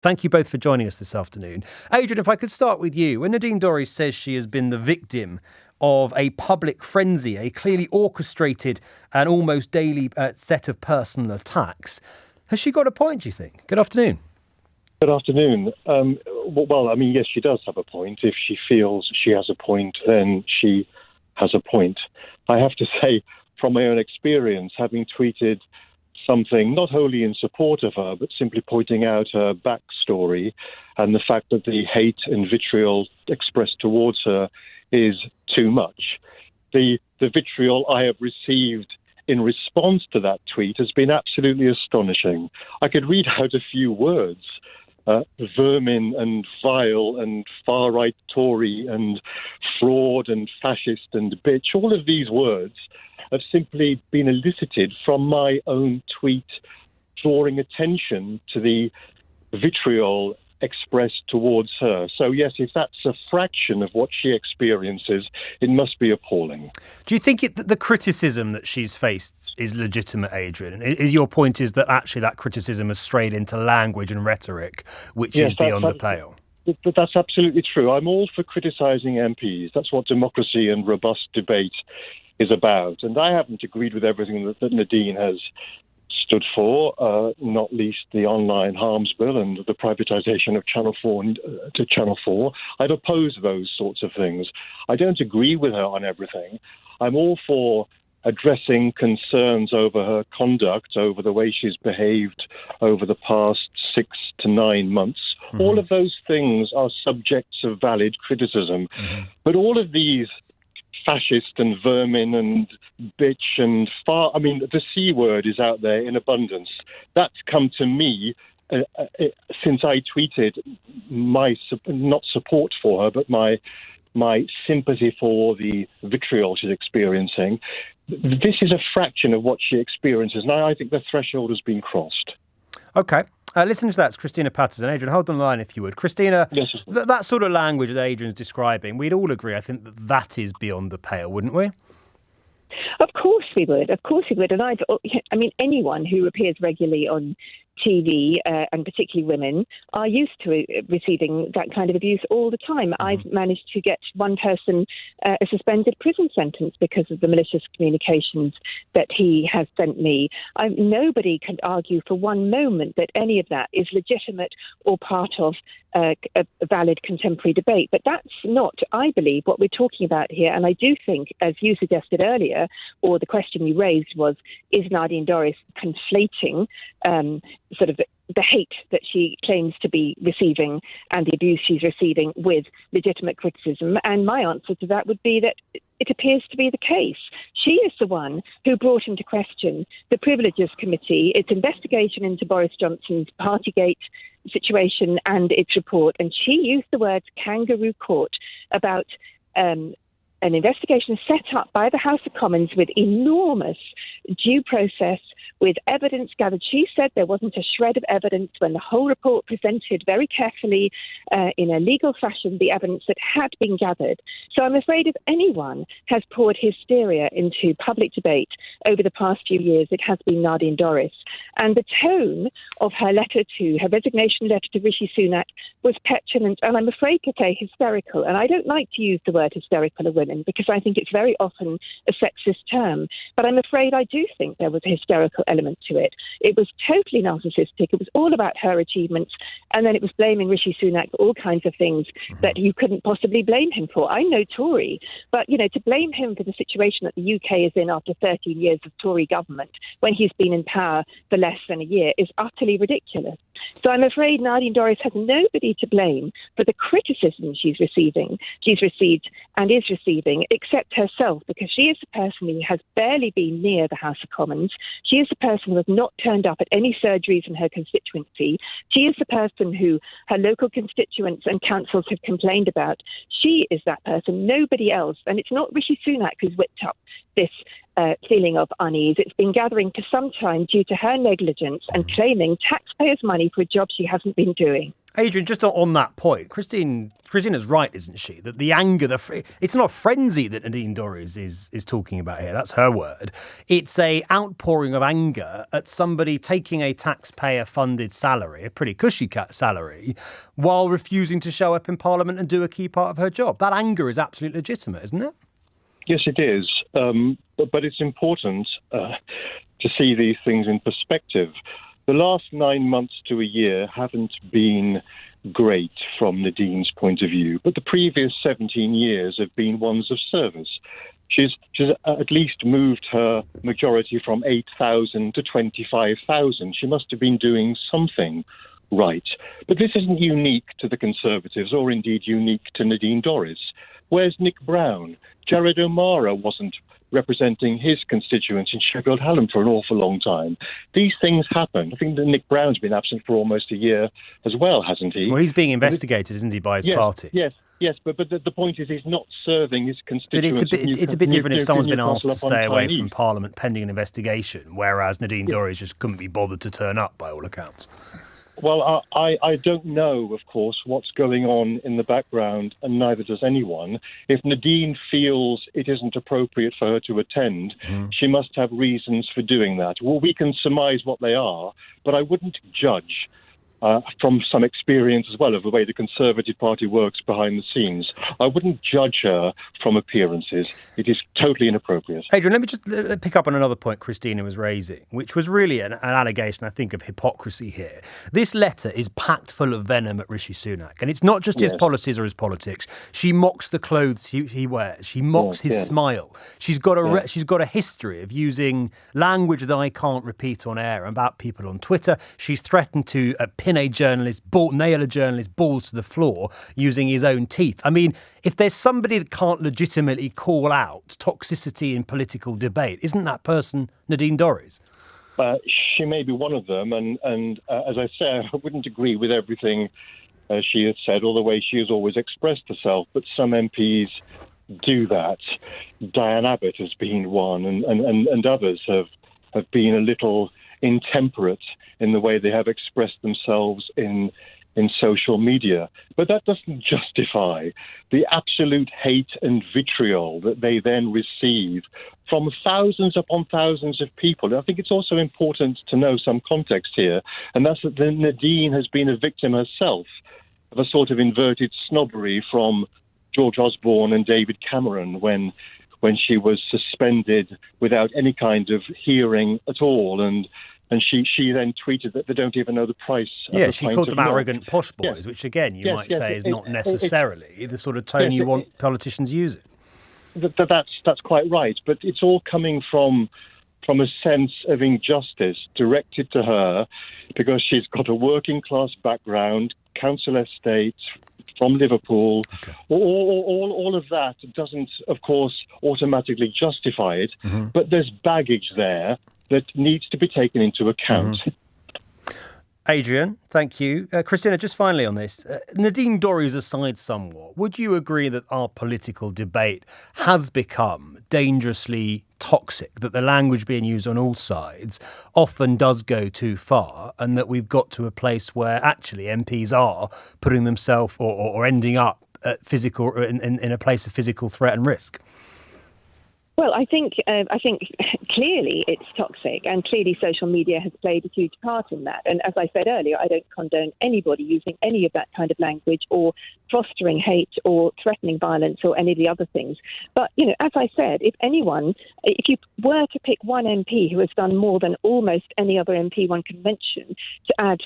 Thank you both for joining us this afternoon. Adrian, if I could start with you. When Nadine Dorries says she has been the victim of a public frenzy, a clearly orchestrated and almost daily set of personal attacks, has she got a point, do you think? Good afternoon. Good afternoon. Yes, she does have a point. If she feels she has a point, then she has a point. I have to say, from my own experience, having tweeted something not wholly in support of her, but simply pointing out her backstory and the fact that the hate and vitriol expressed towards her is too much. The vitriol I have received in response to that tweet has been absolutely astonishing. I could read out a few words. Vermin and vile and far-right Tory and fraud and fascist and bitch. All of these words have simply been elicited from my own tweet, drawing attention to the vitriol expressed towards her. So yes, if that's a fraction of what she experiences, it must be appalling. Do you think the criticism that she's faced is legitimate, Adrian? Is your point is that actually that criticism has strayed into language and rhetoric, which is beyond the pale? That's absolutely true. I'm all for criticising MPs. That's what democracy and robust debate is about. And I haven't agreed with everything that Nadine has stood for, not least the online harms bill and the privatisation of Channel 4 to Channel 4. I'd oppose those sorts of things. I don't agree with her on everything. I'm all for addressing concerns over her conduct, over the way she's behaved over the past 6 to 9 months. Mm-hmm. All of those things are subjects of valid criticism. Mm-hmm. But all of these fascist and vermin and bitch and the C word is out there in abundance. That's come to me since I tweeted my not support for her, but my sympathy for the vitriol she's experiencing. This is a fraction of what she experiences. Now I think the threshold has been crossed. Okay. Listen to that. It's Christina Patterson. Adrian, hold on the line if you would. Christina, yes, that sort of language that Adrian's describing, we'd all agree, I think, that is beyond the pale, wouldn't we? Of course we would. Of course we would. And anyone who appears regularly on TV, and particularly women, are used to receiving that kind of abuse all the time. Mm-hmm. I've managed to get one person a suspended prison sentence because of the malicious communications that he has sent me. Nobody can argue for one moment that any of that is legitimate or part of a valid contemporary debate. But that's not, I believe, what we're talking about here. And I do think, as you suggested earlier, or the question you raised was, is Nadine Dorries conflating sort of the hate that she claims to be receiving and the abuse she's receiving with legitimate criticism? And my answer to that would be that it appears to be the case. She is the one who brought into question the Privileges Committee, its investigation into Boris Johnson's Partygate situation and its report. And she used the words kangaroo court about an investigation set up by the House of Commons with enormous due process, with evidence gathered. She said there wasn't a shred of evidence when the whole report presented very carefully in a legal fashion the evidence that had been gathered. So I'm afraid if anyone has poured hysteria into public debate over the past few years, it has been Nadine Dorries. And the tone of her resignation letter to Rishi Sunak was petulant and I'm afraid to say hysterical. And I don't like to use the word hysterical of women because I think it's very often a sexist term. But I'm afraid I do think there was a hysterical element to it. It was totally narcissistic. It was all about her achievements. And then it was blaming Rishi Sunak for all kinds of things that you couldn't possibly blame him for. I'm no Tory, but, to blame him for the situation that the UK is in after 13 years of Tory government when he's been in power for less than a year is utterly ridiculous. So I'm afraid Nadine Dorries has nobody to blame for the criticism she's received and is receiving except herself, because she is the person who has barely been near the House of Commons. She is the person who has not turned up at any surgeries in her constituency. She is the person who her local constituents and councils have complained about. She is that person, nobody else. And it's not Rishi Sunak who's whipped up this feeling of unease. It's been gathering for some time due to her negligence and claiming taxpayers' money for a job she hasn't been doing. Adrian, just on that point, Christina Christina's right, isn't she? That the anger, it's not frenzy that Nadine Dorries is talking about here. That's her word. It's a outpouring of anger at somebody taking a taxpayer-funded salary, a pretty cushy salary, while refusing to show up in Parliament and do a key part of her job. That anger is absolutely legitimate, isn't it? Yes, it is. But it's important to see these things in perspective. The last 9 months to a year haven't been great from Nadine's point of view, but the previous 17 years have been ones of service. She's at least moved her majority from 8,000 to 25,000. She must have been doing something right. But this isn't unique to the Conservatives or indeed unique to Nadine Dorries. Where's Nick Brown? Jared O'Mara wasn't representing his constituents in Sheffield Hallam for an awful long time. These things happen. I think that Nick Brown's been absent for almost a year as well, hasn't he? Well, he's being investigated, isn't he, by his party? Yes, but the point is he's not serving his constituents. But it's a bit different if someone's been asked to stay away from Parliament pending an investigation, whereas Nadine Dorries just couldn't be bothered to turn up, by all accounts. Well, I don't know, of course, what's going on in the background, and neither does anyone. If Nadine feels it isn't appropriate for her to attend, she must have reasons for doing that. Well, we can surmise what they are, but I wouldn't judge from some experience as well of the way the Conservative Party works behind the scenes. I wouldn't judge her from appearances. It is totally inappropriate. Adrian, let me just pick up on another point Christina was raising, which was really an allegation, I think, of hypocrisy here. This letter is packed full of venom at Rishi Sunak, and it's not just his policies or his politics. She mocks the clothes he wears. She mocks his smile. She's got a history of using language that I can't repeat on air about people on Twitter. She's threatened to nail a journalist balls to the floor using his own teeth. I mean, if there's somebody that can't legitimately call out toxicity in political debate, isn't that person Nadine Dorries? She may be one of them, and as I say, I wouldn't agree with everything she has said or the way she has always expressed herself, but some MPs do that. Diane Abbott has been one, and others have been a little intemperate in the way they have expressed themselves in social media. But that doesn't justify the absolute hate and vitriol that they then receive from thousands upon thousands of people. I think it's also important to know some context here, and that's that Nadine has been a victim herself of a sort of inverted snobbery from George Osborne and David Cameron when she was suspended without any kind of hearing at all, and she then tweeted that they don't even know the price of the she pint called of them milk. arrogant posh boys, which again you might say is not necessarily the sort of tone you want politicians using. That's quite right, but it's all coming from a sense of injustice directed to her because she's got a working class background, council estate, from Liverpool. Okay. All of that doesn't, of course, automatically justify it, but there's baggage there that needs to be taken into account. Adrian, thank you. Christina, just finally on this, Nadine Dorries aside somewhat, would you agree that our political debate has become dangerously toxic, that the language being used on all sides often does go too far, and that we've got to a place where actually MPs are putting themselves or ending up at in a place of physical threat and risk? Well, I think clearly it's toxic, and clearly social media has played a huge part in that. And as I said earlier, I don't condone anybody using any of that kind of language or fostering hate or threatening violence or any of the other things. But, as I said, if you were to pick one MP who has done more than almost any other MP one can mention to add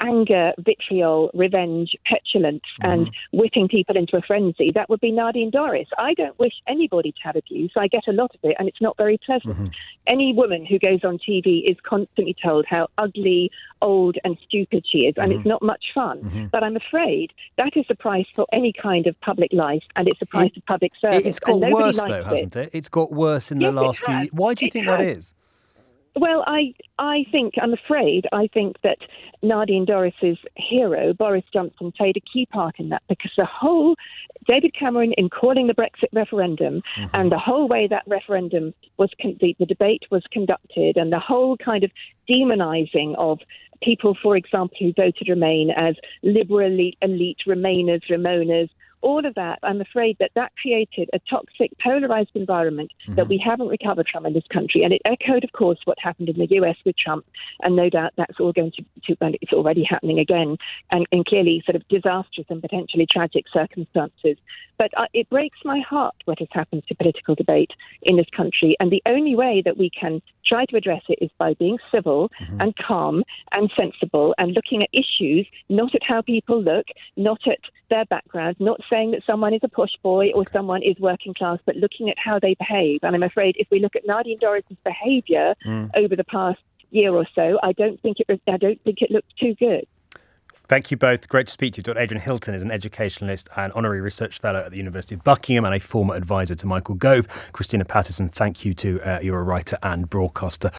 anger, vitriol, revenge, petulance, and whipping people into a frenzy, that would be Nadine Dorries. I don't wish anybody to have abuse. I get a lot of it, and it's not very pleasant. Any woman who goes on TV is constantly told how ugly, old, and stupid she is, and it's not much fun. But I'm afraid that is the price for any kind of public life, and it's the price of public service. It's got worse, though, hasn't it? It's got worse in the last few years. Why do you think that is? Well, I think that Nadine Dorries' hero, Boris Johnson, played a key part in that, because the whole David Cameron in calling the Brexit referendum and the whole way that referendum was, the debate was conducted, and the whole kind of demonising of people, for example, who voted Remain as liberal elite Remainers, Ramonas, all of that, I'm afraid that created a toxic, polarized environment that we haven't recovered from in this country. And it echoed, of course, what happened in the US with Trump. And no doubt that's all going to and it's already happening again, and clearly sort of disastrous and potentially tragic circumstances. But it breaks my heart what has happened to political debate in this country. And the only way that we can try to address it is by being civil and calm and sensible and looking at issues, not at how people look, not at their background, not saying that someone is a posh boy or someone is working class, but looking at how they behave. And I'm afraid if we look at Nadine Dorries' behaviour over the past year or so, I don't think it looked too good. Thank you both. Great to speak to you. Dr Adrian Hilton is an educationalist and honorary research fellow at the University of Buckingham and a former advisor to Michael Gove. Christina Patterson, thank you to you're a writer and broadcaster.